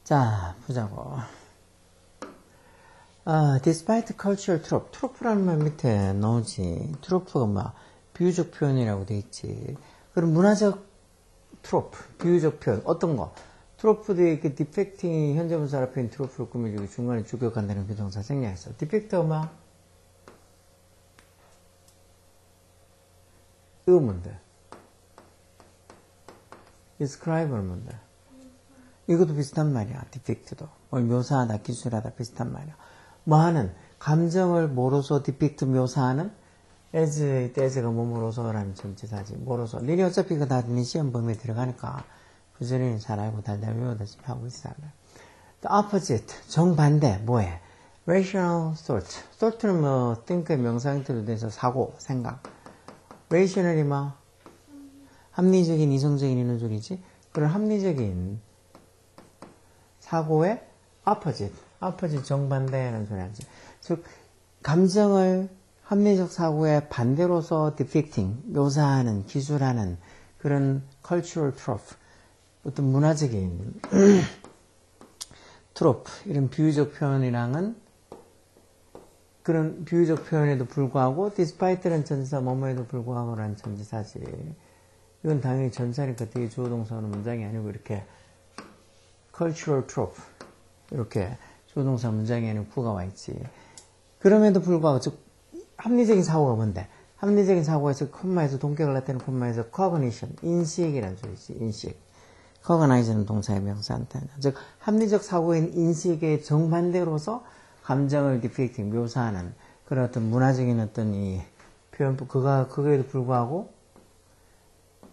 자, 보자고. despite cultural trope. 트로프라는 말 밑에 나오지. 트로프가 뭐야? 비유적 표현이라고 돼 있지. 그럼 문화적 트로프, 비유적 표현. 어떤 거? 트로프도 이렇게 디펙팅이 현재분사 앞에 있는 트로프를 꾸며주고 중간에 주격한다는 비동사 생략했어. 디펙트가 뭐야? 이거 뭔데? describe는 뭔데? 이것도 비슷한 말이야. 디펙트도. 뭘 묘사하다, 기술하다 비슷한 말이야. 뭐하는? 감정을 뭐로서 디펙트 묘사하는? as, as가 뭐로서라는 전치사지. 뭐로서. 니네 어차피 이거 다 니네 시험 범위에 들어가니까 그전에는 잘 알고 달달 외우다시피 하고 있어. The opposite. 정반대. 뭐해? rational thought. thought는 뭐 think의 명사 형태로 돼서 사고, 생각. rational이 뭐? 합리적인, 이성적인 이런 소리지. 그런 합리적인 사고의 opposite. opposite 정반대라는 소리 하지. 즉, 감정을 합리적 사고의 반대로서 depicting, 묘사하는, 기술하는 그런 cultural trope, 어떤 문화적인 trope, 이런 비유적 표현이랑은 그런 비유적 표현에도 불구하고 despite라는 전치사 뭐뭐에도 불구하고라는 전치사지. 이건 당연히 전치사니까 되게 주어동사는 문장이 아니고 이렇게 cultural trope 이렇게 주어동사 문장에 아니고 구가 와 있지. 그럼에도 불구하고 즉 합리적인 사고가 뭔데? 합리적인 사고에서 콤마에서 동격을 나타내는 콤마에서 cognition, 인식이라는 소리지. 인식. cognition은 동사의 명사한테. 즉 합리적 사고인 인식의 정반대로서 감정을 depicting, 묘사하는 그런 어떤 문화적인 어떤 이 표현, 그거에도 불구하고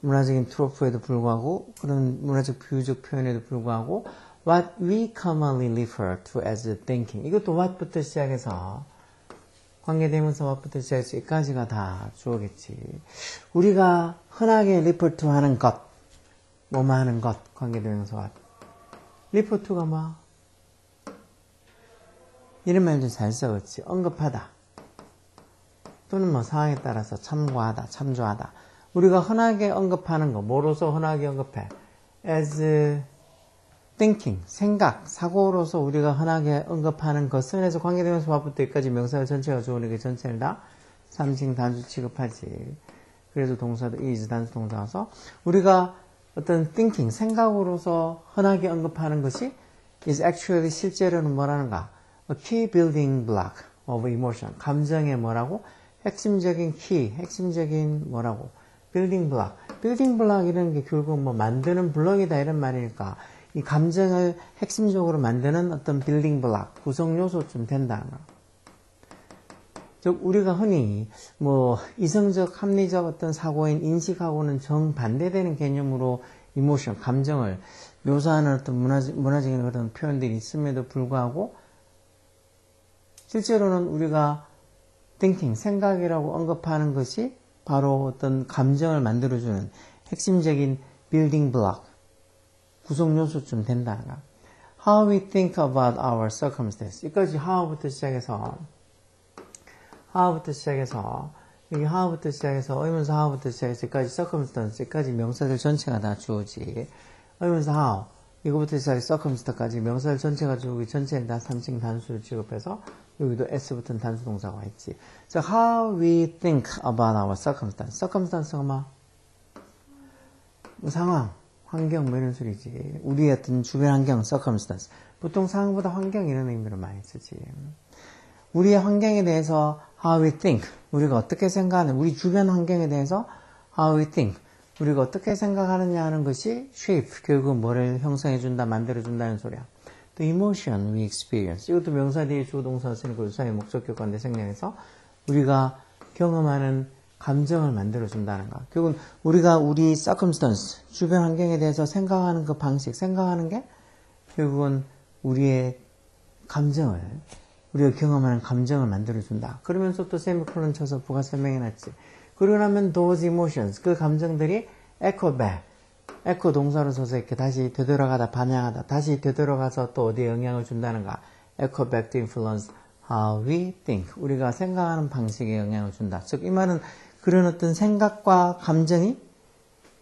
문화적인 트로프에도 불구하고 그런 문화적 비유적 표현에도 불구하고 what we commonly refer to as thinking. 이것도 what부터 시작해서 관계대명사 what부터 시작해서 여기까지가 다 주어겠지. 우리가 흔하게 refer to 하는 것, 뭐뭐 하는 것, 관계대명사 what. refer to가 뭐? 이런 말도 잘 써봤지. 언급하다. 또는 뭐 상황에 따라서 참고하다, 참조하다. 우리가 흔하게 언급하는 거, 뭐로서 흔하게 언급해? as thinking, 생각, 사고로서 우리가 흔하게 언급하는 것은 해서 관계대명사 what부터 여기까지 명사의 전체가 좋으니까 전체를 다 삼칭 단수 취급하지. 그래서 동사도 is 단수 동사라서 우리가 어떤 thinking, 생각으로서 흔하게 언급하는 것이 is actually 실제로는 뭐라는가? A key building block of emotion. 감정의 뭐라고? 핵심적인 key, 핵심적인 뭐라고? building block. building block 이라는 게 결국 뭐 만드는 블럭이다 이런 말이니까 이 감정을 핵심적으로 만드는 어떤 building block, 구성 요소쯤 된다. 즉 우리가 흔히 뭐 이성적, 합리적 어떤 사고인 인식하고는 정반대되는 개념으로 emotion, 감정을 묘사하는 어떤 문화적인 그런 표현들이 있음에도 불구하고 실제로는 우리가 thinking, 생각이라고 언급하는 것이 바로 어떤 감정을 만들어주는 핵심적인 building block, 구성 요소쯤 된다. How we think about our circumstance. 여기까지 how부터 시작해서 여기 how부터 시작해서 의문사 how부터 시작해서 여기까지 circumstance, 여기까지 명사들 전체가 다 주어지. 의문사 how, 이거부터 시작해서 circumstance까지 명사들 전체가 주어지 전체를 다 삼칭 단수를 취급해서 여기도 s부터는 단수 동사가 있지. So how we think about our circumstance. circumstance가 뭐? 상황, 환경 뭐 이런 소리지. 우리의 어떤 주변 환경, circumstance. 보통 상황보다 환경 이런 의미로 많이 쓰지. 우리의 환경에 대해서 how we think. 우리가 어떻게 생각하는, 우리 주변 환경에 대해서 how we think. 우리가 어떻게 생각하느냐 하는 것이 shape. 결국 뭐를 형성해준다, 만들어준다는 소리야. 또 emotion we experience. 이것도 명사 뒤에 주어 동사 쓰니까 유사의 목적격과인데 생략해서 우리가 경험하는 감정을 만들어준다는 거. 결국은 우리가 우리 circumstance, 주변 환경에 대해서 생각하는 그 방식, 생각하는 게 결국은 우리의 감정을, 우리가 경험하는 감정을 만들어준다. 그러면서 또 세미콜론 쳐서 부가 설명해놨지. 그러고 나면 those emotions, 그 감정들이 echo back, echo 동사로 써서 이렇게 다시 되돌아가다, 반향하다, 다시 되돌아가서 또 어디에 영향을 준다는가. echo back to influence how we think. 우리가 생각하는 방식에 영향을 준다. 즉, 이 말은 그런 어떤 생각과 감정이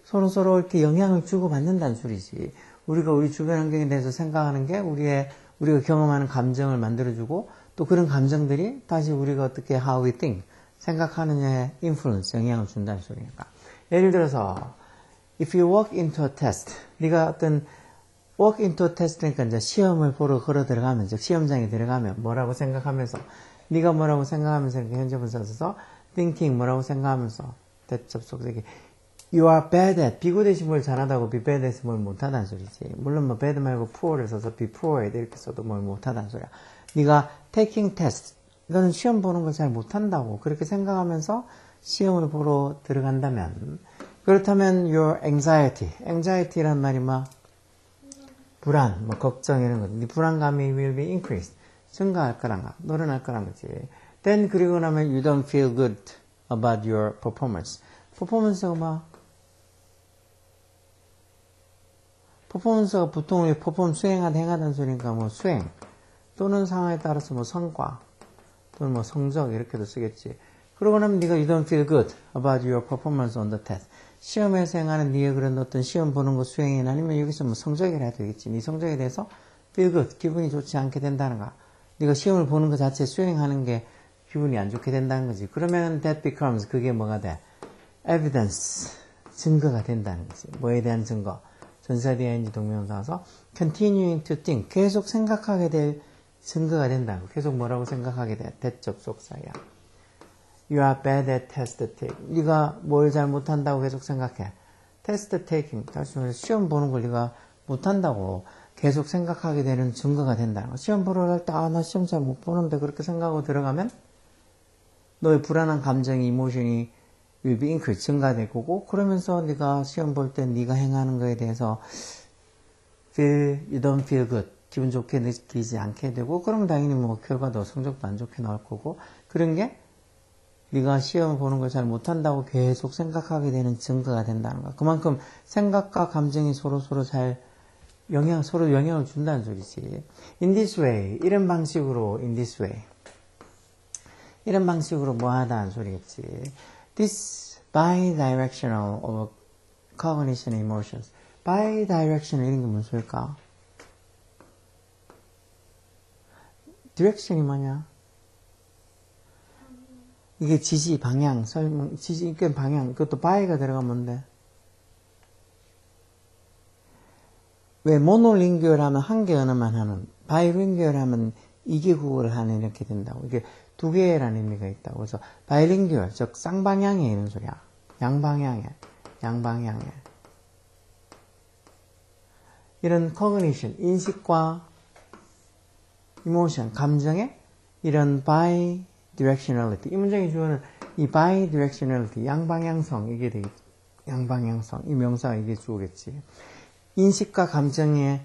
서로서로 이렇게 영향을 주고받는다는 소리지. 우리가 우리 주변 환경에 대해서 생각하는 게 우리가 경험하는 감정을 만들어주고 또 그런 감정들이 다시 우리가 어떻게 how we think 생각하느냐에 influence 영향을 준다는 소리니까. 예를 들어서 if you walk into a test 네가 어떤 walk into a test니까 이제 시험을 보러 걸어 들어가면 즉 시험장에 들어가면 뭐라고 생각하면서 네가 뭐라고 생각하면서 이렇게 현재 분사 써서 thinking 뭐라고 생각하면서 대접속되게 you are bad at 비구 대신 뭘 잘하다고 be bad at 뭘 못하다는 소리지. 물론 뭐 bad 말고 poor를 써서 be poor at 이렇게 써도 뭘 못하다는 소리야. 네가 taking test 이거는 시험 보는 걸 잘 못한다고 그렇게 생각하면서 시험을 보러 들어간다면 그렇다면 your anxiety란 말이 뭐 불안, 뭐 걱정 이런 거지. 네 불안감이 will be increased 증가할 거란가 늘어날 거란 거지. then 그리고 나면 you don't feel good about your performance가 뭐 퍼포먼스가 보통 우리 퍼포먼스 수행하다 행하다는 소리니까 뭐 수행 또는 상황에 따라서 뭐 성과 또는 뭐 성적 이렇게도 쓰겠지. 그러고 나면 네가 you don't feel good about your performance on the test. 시험에서 행하는 네의 그런 어떤 시험 보는 거 수행이나 아니면 여기서 뭐 성적이라 해도 되겠지. 네 성적에 대해서 feel good 기분이 좋지 않게 된다는 거. 네가 시험을 보는 것 자체 수행하는 게 기분이 안 좋게 된다는 거지. 그러면 that becomes 그게 뭐가 돼? evidence 증거가 된다는 거지. 뭐에 대한 증거? 전사디 ing 동명사서 continuing to think 계속 생각하게 될 증거가 된다고. 계속 뭐라고 생각하게 돼? 대접속사야. You are bad at test take. 네가 뭘 잘 못한다고 계속 생각해. test taking. 다시 말해서 시험 보는 걸 네가 못한다고 계속 생각하게 되는 증거가 된다는 거. 시험 보러 갈 때 나 시험 잘 못 보는데 그렇게 생각하고 들어가면 너의 불안한 감정이 이모션이 will be increased 증가될 거고 그러면서 네가 시험 볼 때 네가 행하는 거에 대해서 you don't feel good 기분 좋게 느끼지 않게 되고 그러면 당연히 뭐 결과도 성적도 안 좋게 나올 거고 그런 게 네가 시험 보는 걸 잘 못한다고 계속 생각하게 되는 증거가 된다는 거야. 그만큼 생각과 감정이 서로 잘 서로 영향을 준다는 소리지. In this way 이런 방식으로 in this way 이런 방식으로 뭐 하다는 소리겠지. This bidirectional of cognition and emotions. bidirectional 이런 게 무슨 소리일까? direction이 뭐냐? 이게 지시, 방향, 설명, 지시, 이게 방향. 그것도 by가 들어가면 뭔데? 왜 모노링규얼 하면 한 개 언어만 하는, 바이링규얼 하면 이개 국어를 하는 이렇게 된다고. 이게 두 개라는 의미가 있다고. 그래서 바이링규얼, 즉 쌍방향에 이런 소리야. 양방향에. 이런 cognition, 인식과 emotion, 감정의 이런 bidirectionality. 이 문장의 주어는 이 bidirectionality, 양방향성, 이게 되겠지. 양방향성, 이 명사가 이게 주어겠지. 인식과 감정의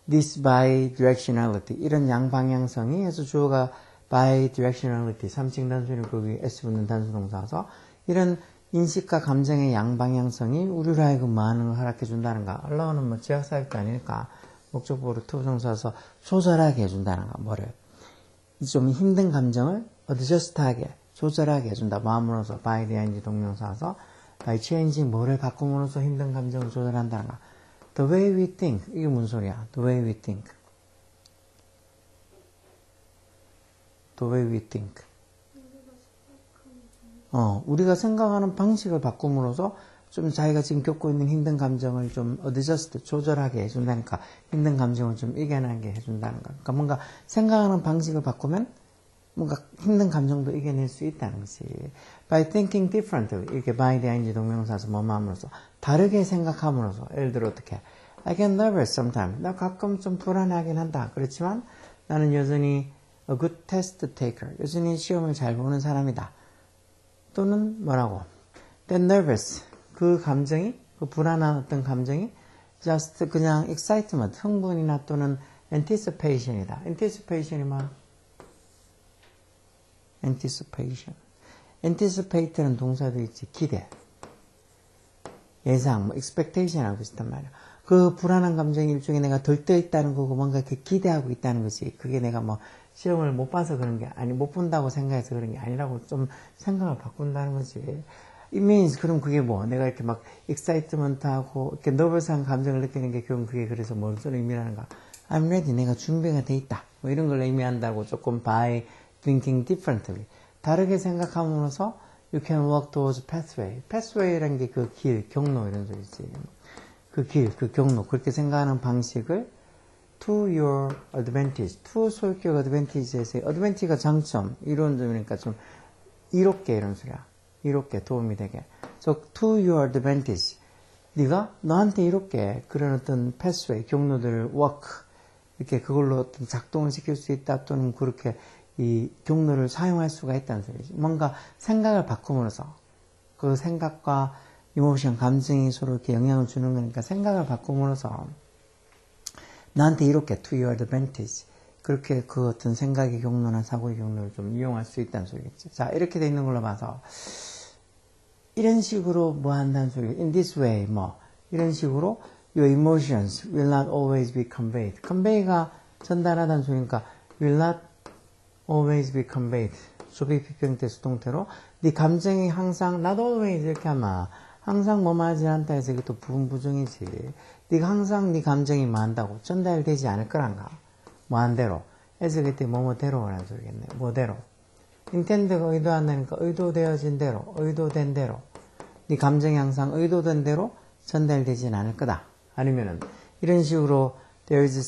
this bidirectionality, 이런 양방향성이 해서 주어가 bidirectionality, 3층 단수는 거기 s 붙는 단수동사서 이런 인식과 감정의 양방향성이 우리로 하여금 많은 걸 허락해준다는가. allow는 뭐 제약사역도 아니니까 목적보로 투부정사서 조절하게 해준다는 거. 뭐를? 좀 힘든 감정을 adjust하게, 조절하게 해준다. 마음으로서 by the ing 동명사서 by changing 뭐를 바꿈으로써 힘든 감정을 조절한다는 거. The way we think. 이게 무슨 소리야? The way we think. The way we think. 우리가 생각하는 방식을 바꿈으로써 좀 자기가 지금 겪고 있는 힘든 감정을 좀 adjust, 조절하게 해준다니까. 힘든 감정을 좀 이겨내게 해준다는 거. 그러니까 뭔가 생각하는 방식을 바꾸면 뭔가 힘든 감정도 이겨낼 수 있다는 거지. By thinking differently. 이렇게 by the ing 동명사에서 뭐뭐 함으로써 다르게 생각함으로써. 예를 들어 어떻게? I get nervous sometimes. 나 가끔 좀 불안하긴 한다. 그렇지만 나는 여전히 a good test taker. 여전히 시험을 잘 보는 사람이다. 또는 뭐라고? That nervous. 그 감정이, 그 불안한 어떤 감정이 just 그냥 excitement, 흥분이나 또는 anticipation이다. anticipation이 뭐? anticipation. anticipate는 동사도 있지. 기대. 예상, 뭐 expectation하고 비슷한 말이야. 그 불안한 감정이 일종의 내가 들떠있다는 거고 뭔가 이렇게 기대하고 있다는 거지. 그게 내가 뭐 시험을 못 봐서 그런 게 아니, 못 본다고 생각해서 그런 게 아니라고 좀 생각을 바꾼다는 거지. it means, 그럼 그게 뭐? 내가 이렇게 막 excitement하고, 이렇게 nervous한 감정을 느끼는 게, 그럼 그게 그래서 무슨 의미라는가? I'm ready. 내가 준비가 돼 있다. 뭐 이런 걸 의미한다고 조금 by thinking differently. 다르게 생각함으로써 you can walk towards pathway. pathway라는 게 그 길, 경로 이런 소리지. 그 길, 그 경로. 그렇게 생각하는 방식을 to your advantage. to 소유격 advantage에서 advantage가 장점, 이론점이니까 좀 이롭게 이런 소리야. 이롭게 도움이 되게. So to your advantage. 네가 너한테 이롭게 그런 어떤 pathway, 경로들을 walk 이렇게 그걸로 어떤 작동을 시킬 수 있다 또는 그렇게 이 경로를 사용할 수가 있다는 소리지. 뭔가 생각을 바꿈으로써 그 생각과 이모션, 감정이 서로 이렇게 영향을 주는 거니까 생각을 바꿈으로써 나한테 이렇게 to your advantage 그렇게 그 어떤 생각의 경로나 사고의 경로를 좀 이용할 수 있다는 소리겠지. 자, 이렇게 돼 있는 걸로 봐서 이런 식으로 뭐 한다는 소리. In this way, 뭐 이런 식으로 your emotions will not always be conveyed. convey가 전달하다는 소리니까 will not always be conveyed. 수비 비평태 수동태로 네 감정이 항상 not always 이렇게 하면 항상 뭐만 하지 않다 해서 이게 또 부분 부정이지. 네가 항상 네 감정이 뭐 한다고 전달되지 않을 거란가. 뭐 한 대로. 해서 그때 뭐뭐대로라는 소리겠네. 뭐대로. intend가 의도한다니까 의도되어진 대로, 의도된 대로. 네 감정이 항상 의도된 대로 전달되진 않을 거다. 아니면은 이런 식으로 there is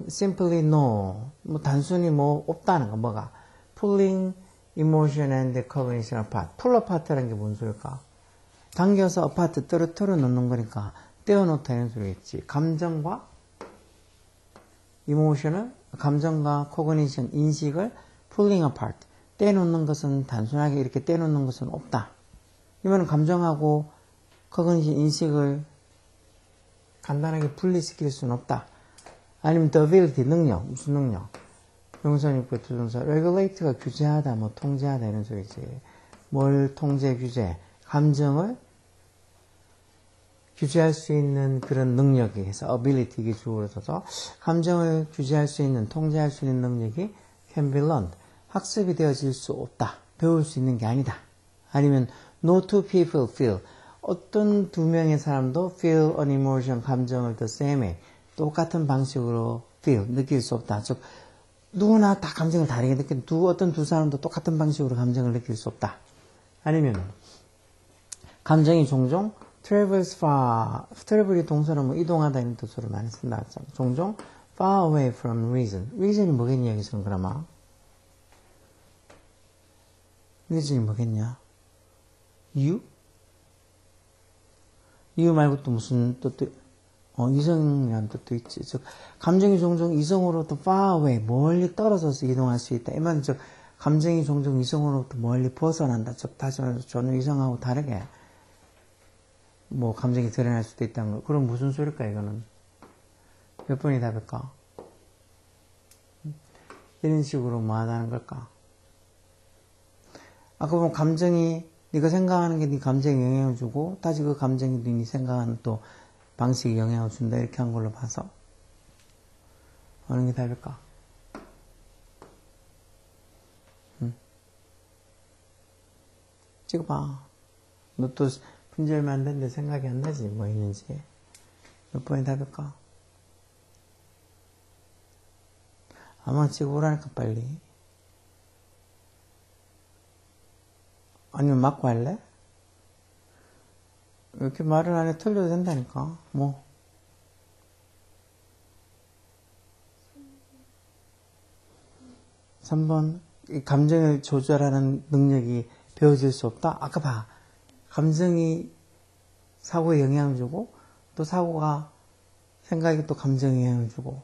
simply no 뭐 단순히 뭐 없다는 거 뭐가 pulling emotion and cognition apart. pull apart라는 게 뭔 소리일까? 당겨서 apart 떨어뜨려 놓는 거니까 떼어놓다 이런 소리겠지. 감정과 emotion을 감정과 cognition 인식을 pulling apart 떼놓는 것은 단순하게 이렇게 떼놓는 것은 없다. 이거는 감정하고 cognition 인식을 간단하게 분리시킬 수는 없다. 아니면 the ability 능력 무슨 능력? 명사니까 조동사 regulate가 규제하다 뭐 통제하다 이런 소리지. 뭘 통제 규제? 감정을 규제할 수 있는 그런 능력이 해서 ability 이게 주어로 써서 감정을 규제할 수 있는 통제할 수 있는 능력이 can be learned 학습이 되어질 수 없다. 배울 수 있는 게 아니다. 아니면 no two people feel 어떤 두 명의 사람도 feel an emotion 감정을 the same way 똑같은 방식으로 feel 느낄 수 없다. 즉 누구나 다 감정을 다르게 느끼는 어떤 두 사람도 똑같은 방식으로 감정을 느낄 수 없다. 아니면 감정이 종종 travels far travel이 동사로 뭐 이동하다 이런 뜻으로 많이 쓴다. 종종 far away from reason reason이 뭐겠냐 여기서는 그러면 reason이 뭐겠냐 이유? 이유 말고 또 무슨 뜻도 이성이라는 뜻도 있지. 즉 감정이 종종 이성으로부터 far away 멀리 떨어져서 이동할 수 있다. 이 말은 즉 감정이 종종 이성으로부터 멀리 벗어난다. 즉 다시 말해서 전혀 이성하고 다르게 뭐 감정이 드러날 수도 있다는 거. 그럼 무슨 소리일까 이거는? 몇 번이 답일까? 이런 식으로 뭐 하다는 걸까? 아까 보면 감정이 네가 생각하는 게 네 감정에 영향을 주고 다시 그 감정이 네 생각하는 또 방식에 영향을 준다 이렇게 한 걸로 봐서 어느 게 답일까? 찍어봐. 너 또 분절만 안 됐는데 생각이 안 나지 뭐 있는지. 몇 번이 답일까? 아마 찍어보라니까 빨리. 아니면 맞고 할래? 이렇게 말을 안 해 틀려도 된다니까. 뭐. (3번) 이 감정을 조절하는 능력이 배워질 수 없다? 아까 봐. 감정이 사고에 영향을 주고 또 사고가 생각이 또 감정에 영향을 주고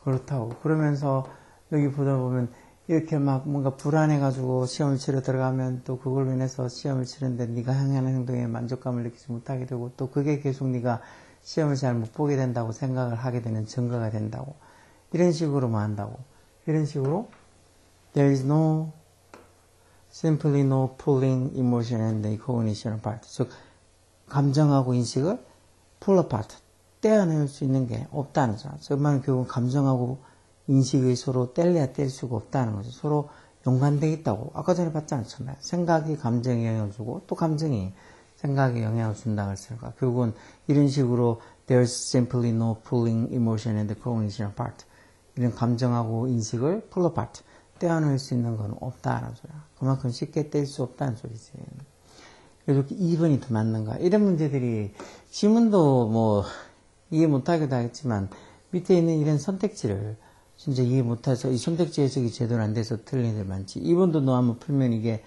그렇다고. 그러면서 여기 보다 보면 이렇게 막 뭔가 불안해가지고 시험을 치러 들어가면 또 그걸로 인해서 시험을 치는데 네가 향하는 행동에 만족감을 느끼지 못하게 되고 또 그게 계속 네가 시험을 잘 못 보게 된다고 생각을 하게 되는 증거가 된다고. 이런 식으로만 한다고. 이런 식으로 there is no simply no pulling emotion and cognition apart. 즉 감정하고 인식을 pull apart 떼어낼 수 있는 게 없다는 거죠. 즉 말은 결국 감정하고 인식이 서로 뗄래야 뗄 수가 없다는 거죠. 서로 연관되어 있다고. 아까 전에 봤지 않잖아요. 생각이 감정에 영향을 주고 또 감정이 생각에 영향을 준다고 했으니까 결국은 이런 식으로 there's simply no pulling emotion and cognition apart. 이런 감정하고 인식을 pull apart. 떼어낼 수 있는 건 없다라는 소리야. 그만큼 쉽게 뗄 수 없다는 소리지. 그래서 2번이 더 맞는 거야. 이런 문제들이 지문도 뭐 이해 못하기도 하겠지만 밑에 있는 이런 선택지를 진짜 이해 못해서 이 선택지 해석이 제대로 안 돼서 틀린 애들 많지. 2번도 너 한번 풀면 이게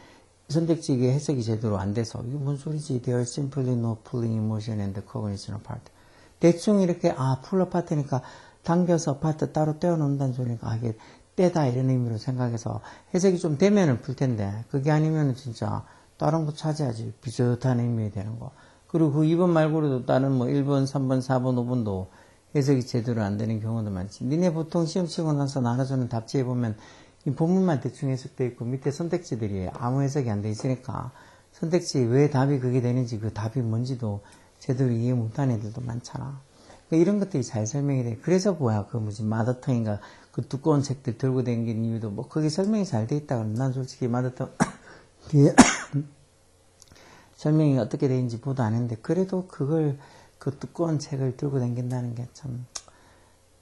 선택지 이게 해석이 제대로 안 돼서 이게 뭔 소리지? There are simply no pulling emotion and cognition apart. 대충 이렇게 pull apart니까 당겨서 apart 따로 떼어놓는다는 소리니까 이게 떼다 이런 의미로 생각해서 해석이 좀 되면은 풀 텐데 그게 아니면은 진짜 다른 거 찾아야지. 비슷한 의미가 되는 거. 그리고 그 2번 말고도 다른 뭐 1번, 3번, 4번, 5번도 해석이 제대로 안 되는 경우도 많지. 니네 보통 시험 치고 나서 나눠주는 답지에 보면 이 본문만 대충 해석되어 있고 밑에 선택지들이 아무 해석이 안 돼 있으니까 선택지 왜 답이 그게 되는지 그 답이 뭔지도 제대로 이해 못하는 애들도 많잖아. 그러니까 이런 것들이 잘 설명이 돼. 그래서 뭐야 그 무슨 마더텅인가 그 두꺼운 책들 들고 다니는 이유도 뭐 그게 설명이 잘 돼 있다 그러면 난 솔직히 마더텅 뒤에 설명이 어떻게 되는지 보도 안 했는데 그래도 그걸 그 두꺼운 책을 들고 다닌다는 게 참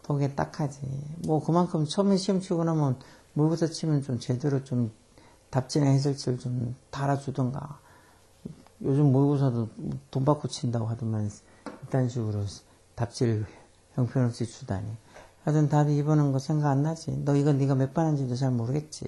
보기에 딱하지. 뭐 그만큼 처음에 시험 치고 나면 모의고사 치면 좀 제대로 좀 답지나 해설지를 좀 달아주던가. 요즘 모의고사도 돈 받고 친다고 하더만 이딴 식으로 답지를 형편없이 주다니. 하여튼 답이 2번인 거 생각 안 나지. 너 이거 네가 몇 번 한지도 잘 모르겠지.